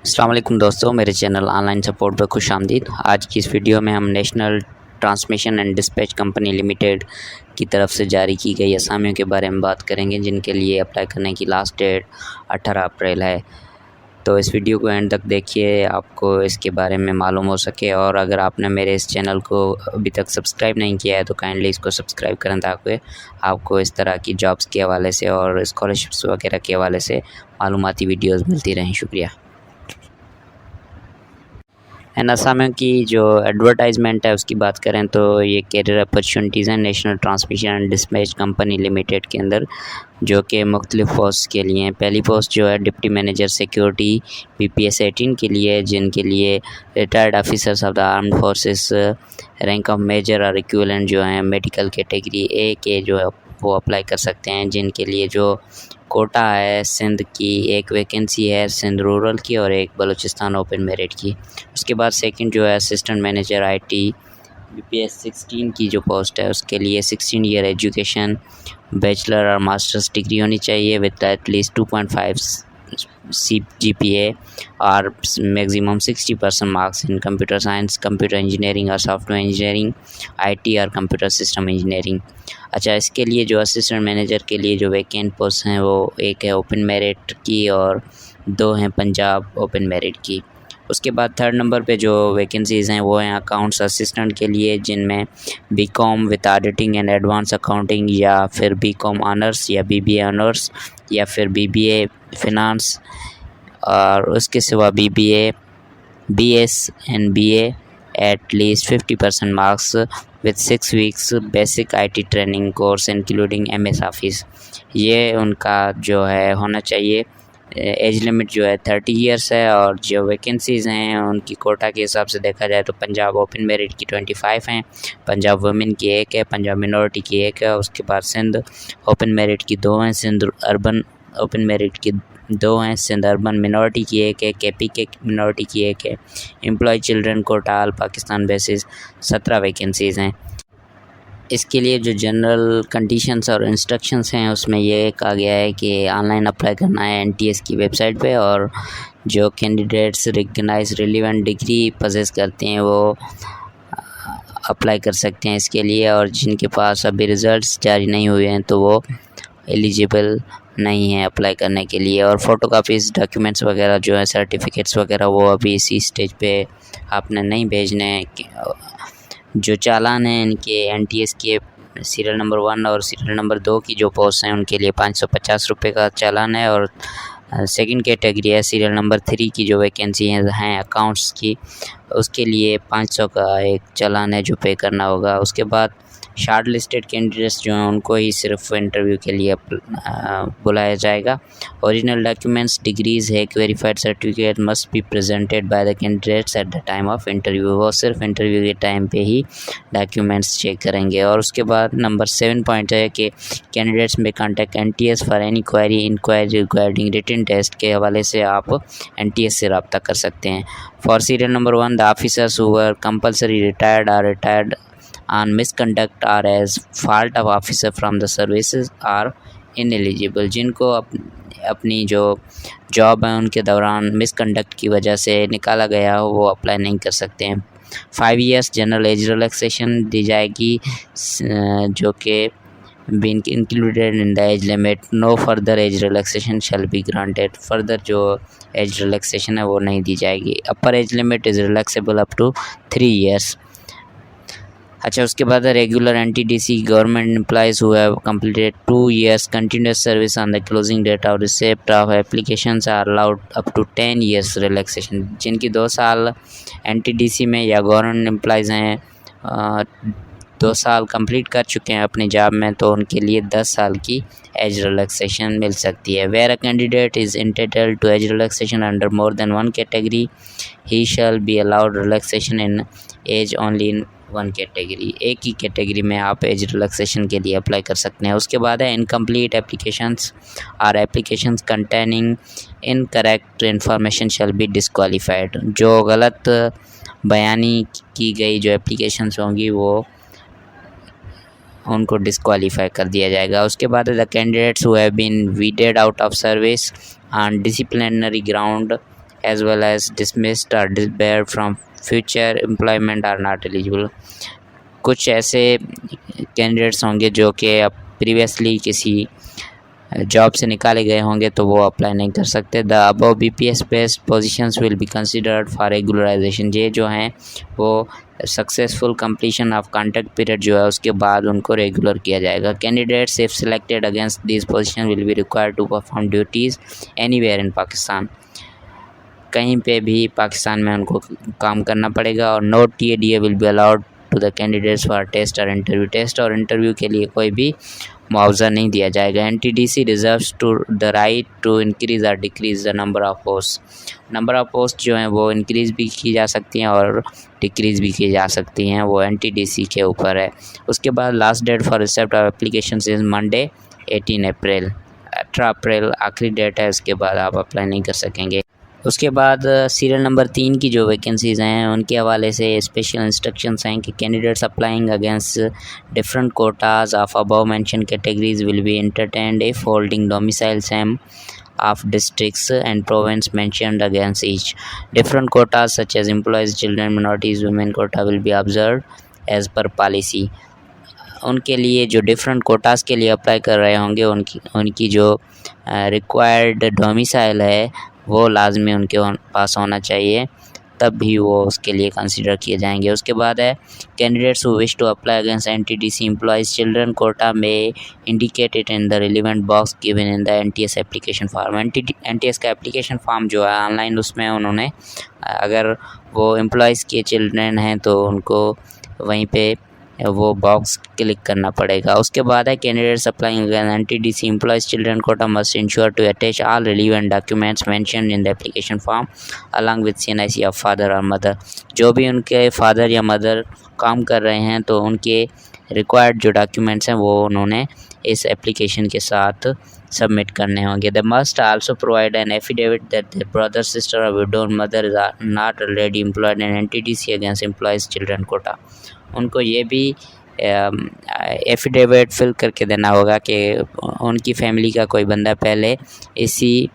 अस्सलाम वालेकुम दोस्तों, मेरे चैनल ऑनलाइन सपोर्ट पर खुशामदीद। आज की इस वीडियो में हम national transmission and dispatch company limited की तरफ से जारी की गई असामियों के बारे में बात करेंगे, जिनके लिए अप्लाई करने की लास्ट डेट 18 अप्रैल है। तो इस वीडियो को एंड तक देखिए, आपको इसके बारे में मालूम हो सके। और अगर आपने मेरे इस चैनल को अभी तक सब्सक्राइब नहीं किया है तो काइंडली इसको सब्सक्राइब करें, ताकि आपको इस तरह की जॉब्स के हवाले से और स्कॉलरशिप्स वगैरह के हवाले से मालूमाती वीडियोज़ मिलती रहें। शुक्रिया। एंड असामियों की जो एडवर्टाइजमेंट है उसकी बात करें तो ये कैरियर अपॉर्चुनिटीज़ हैं national transmission and dispatch company limited के अंदर, जो कि मुख्तलिफ पोस्ट के लिए हैं। पहली पोस्ट जो है डिप्टी मैनेजर सिक्योरिटी BPS 18 के लिए, जिनके लिए retired officers of the armed forces rank of major और इक्विवेलेंट जो हैं मेडिकल कैटेगरी A के जो है वो अप्लाई कर सकते हैं, जिनके लिए जो कोटा है सिंध की एक वैकेंसी है, सिंध रूरल की, और एक बलूचिस्तान ओपन मेरिट की। उसके बाद सेकंड जो है असिस्टेंट मैनेजर IT BPS 16 की जो पोस्ट है उसके लिए 16 ईयर एजुकेशन, बैचलर और मास्टर्स डिग्री होनी चाहिए विद एटलीस्ट 2.5 GPA और maximum 60% marks in computer science, computer engineering और सॉफ्टवेयर इंजीनियरिंग, IT और कंप्यूटर सिस्टम इंजीनियरिंग। अच्छा, इसके लिए जो असिस्टेंट मैनेजर के लिए जो वैकेंट पोस्ट हैं वो एक है ओपन मेरिट की और 2 हैं पंजाब ओपन मेरिट की। उसके बाद थर्ड नंबर पे जो वैकेंसीज़ हैं वो हैं अकाउंट्स असिस्टेंट के लिए, जिनमें BCom with auditing and advance accounting, या फिर BCom ऑनर्स या BBA ऑनर्स, या फिर BBA फिनांस, और उसके सिवा BBA BS and BA at least 50% marks with 6 weeks basic IT training course including MS office. ये उनका जो है होना चाहिए। एज लिमिट जो है 30 इयर्स है, और जो वैकेंसीज़ हैं उनकी कोटा के हिसाब से देखा जाए तो पंजाब ओपन मेरिट की 25 हैं, पंजाब वुमेन की 1 है, पंजाब मिनॉरिटी की 1 है। उसके बाद सिंध ओपन मेरिट की 2 हैं, सिंध अर्बन ओपन मेरिट की 2 हैं, सिंध अर्बन मिनॉरिटी की 1 है, KP के मिनॉरिटी की 1 है। Employ children quota all Pakistan basis 17 vacancies हैं। इसके लिए जो जनरल कंडीशंस और इंस्ट्रक्शंस हैं उसमें ये कहा गया है कि ऑनलाइन अप्लाई करना है NTS की वेबसाइट पे, और जो candidates recognise relevant degree possess करते हैं वो अप्लाई कर सकते हैं इसके लिए, और जिनके पास अभी रिज़ल्ट्स जारी नहीं हुए हैं तो वो एलिजिबल नहीं है अप्लाई करने के लिए। और फ़ोटोकॉपीज़ डॉक्यूमेंट्स वगैरह जो है सर्टिफिकेट्स वगैरह वो अभी इसी स्टेज पे आपने नहीं भेजने हैं। जो चालान हैं इनके NTS के सीरियल नंबर 1 और सीरियल नंबर 2 की जो पोस्ट हैं उनके लिए 550 रुपये का चालान है, और सेकंड कैटेगरी है सीरियल नंबर 3 की जो वैकेंसी हैं अकाउंट्स की, उसके लिए 500 का एक चालान है जो पे करना होगा। उसके बाद शार्ट लिस्टेड कैंडिडेट्स जो हैं उनको ही सिर्फ इंटरव्यू के लिए बुलाया जाएगा। ओरिजिनल डॉक्यूमेंट्स, डिग्रीज है, verified certificate must be presented by the candidates at the time of interview. वो सिर्फ इंटरव्यू के टाइम पे ही डॉक्यूमेंट्स चेक करेंगे। और उसके बाद नंबर 7 पॉइंट है कि candidates may contact NTS for any inquiry regarding written test के हवाले से आप NTS से रब्ता कर सकते हैं। For serial number 1 the officers who were compulsory retired or retired on misconduct or as fault of officer from the services are ineligible। जिनको अपनी जो जॉब है उनके दौरान मिसकंडक्ट की वजह से निकाला गया हो वो अप्लाई नहीं कर सकते हैं। 5 years जनरल एज रिलैक्सेशन दी जाएगी, जो कि been included in the age limit. No further age relaxation shall be granted. Further जो एज रिलैक्सेशन है वो नहीं दी जाएगी। Upper age limit is relaxable up to 3 years। अच्छा, उसके बाद regular NTDC government employees who have completed 2 years continuous service on the closing date of receipt of applications are allowed up to 10 years relaxation. जिनकी 2 साल NTDC में या government employees हैं 2 साल complete कर चुके हैं अपनी जॉब में, तो उनके लिए 10 साल की एज रिलैक्सेशन मिल सकती है। Where a candidate is entitled to age relaxation under more than 1 category, he shall be allowed relaxation in age only in 1 category. एक ही कैटेगरी में आप एज रिलैक्सेशन के लिए अप्लाई कर सकते हैं। उसके बाद है इनकम्प्लीट एप्लीकेशंस और applications containing incorrect information shall be disqualified. जो गलत बयानी की गई जो एप्लीकेशंस होंगी वो उनको डिस्क्वालीफाई कर दिया जाएगा। उसके बाद the candidates who have been weeded out of service on disciplinary ground as well as dismissed or disbarred from future employment are not eligible। कुछ ऐसे कैंडिडेट्स होंगे जो कि प्रीवियसली किसी जॉब से निकाले गए होंगे तो वो अप्लाई नहीं कर सकते। The above BPS based positions will be considered for regularisation. ये जो हैं वो successful completion of contract period जो है उसके बाद उनको रेगुलर किया जाएगा। Candidates if selected against this position will be required to perform duties anywhere in Pakistan. कहीं पे भी पाकिस्तान में उनको काम करना पड़ेगा। और no TADA will be allowed to the candidates for test और इंटरव्यू। टेस्ट और इंटरव्यू के लिए कोई भी मुआवजा नहीं दिया जाएगा। NTDC reserves to the right to increase और decrease the number of post. Number of post जो हैं वो इंक्रीज़ भी की जा सकती हैं और डिक्रीज़ भी की जा सकती हैं, वो NTDC के ऊपर है। उसके बाद last date for receipt of application is Monday 18 April. 18 अप्रैल आखिरी डेट है, उसके बाद आप अप्लाई नहीं कर सकेंगे। उसके बाद सीरियल नंबर 3 की जो वैकेंसीज़ हैं उनके हवाले से स्पेशल इंस्ट्रक्शंस हैं कि candidates applying against different Kota's of above mention categories will be entertained if holding domicile same of districts and province mentioned against each. Different quotas such as employees, children, minorities, women quota will be observed as per policy. उनके लिए जो different quotas के लिए apply कर रहे होंगे उनकी जो रिक्वायर्ड डोमिसाइल है वो लाजमी उनके पास होना चाहिए, तब भी वो उसके लिए कंसिडर किए जाएंगे। उसके बाद है candidates who wish to apply against NTDC employees children quota में indicated in the relevant box given in the NTS application form. NTS का एप्लीकेशन फॉर्म जो है ऑनलाइन, उसमें उन्होंने अगर वो एम्प्लॉयज़ के चिल्ड्रन हैं तो उनको वहीं पे वो बॉक्स क्लिक करना पड़ेगा। उसके बाद है candidates applying against NTDC employees children quota must ensure to attach all relevant documents mentioned in the application form along with CNIC of father और मदर। जो भी उनके फादर या मदर काम कर रहे हैं तो उनके रिक्वायर्ड जो डॉक्यूमेंट्स हैं वो उन्होंने इस एप्लीकेशन के साथ सबमिट करने होंगे। They must also provide an affidavit that their brother, sister और widow mother is not already employed in NTDC against employees children quota. उनको ये भी एफिडेविट फिल करके देना होगा कि उनकी फैमिली का कोई बंदा पहले इसी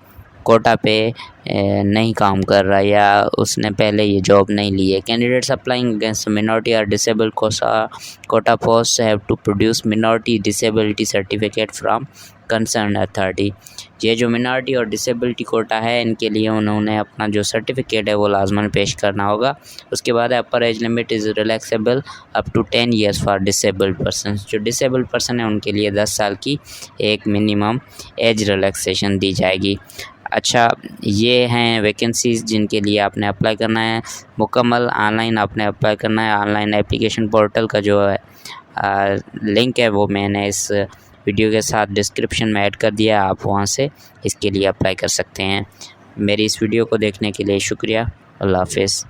कोटा पे नहीं काम कर रहा या उसने पहले ये जॉब नहीं ली है। कैंडिडेट्स अप्लाइंग अगेंस्ट मिनॉरिटी और disable quota post have to produce minority disability certificate from concern authority. ये जो मिनॉरिटी और डिसेबिलिटी कोटा है इनके लिए उन्होंने अपना जो सर्टिफिकेट है वो लाजमन पेश करना होगा। उसके बाद upper age limit is relaxable up to 10 years for disabled person. जो डिसेबल्ड पर्सन है उनके लिए 10 साल की एक मिनिमम एज रिलैक्सेशन दी जाएगी। अच्छा, ये हैं वैकेंसीज़ जिनके लिए आपने अप्लाई करना है। मुकम्मल ऑनलाइन आपने अप्लाई करना है। ऑनलाइन एप्लीकेशन पोर्टल का जो है लिंक है वो मैंने इस वीडियो के साथ डिस्क्रिप्शन में ऐड कर दिया, आप वहाँ से इसके लिए अप्लाई कर सकते हैं। मेरी इस वीडियो को देखने के लिए शुक्रिया। अल्लाह हाफ़िज़।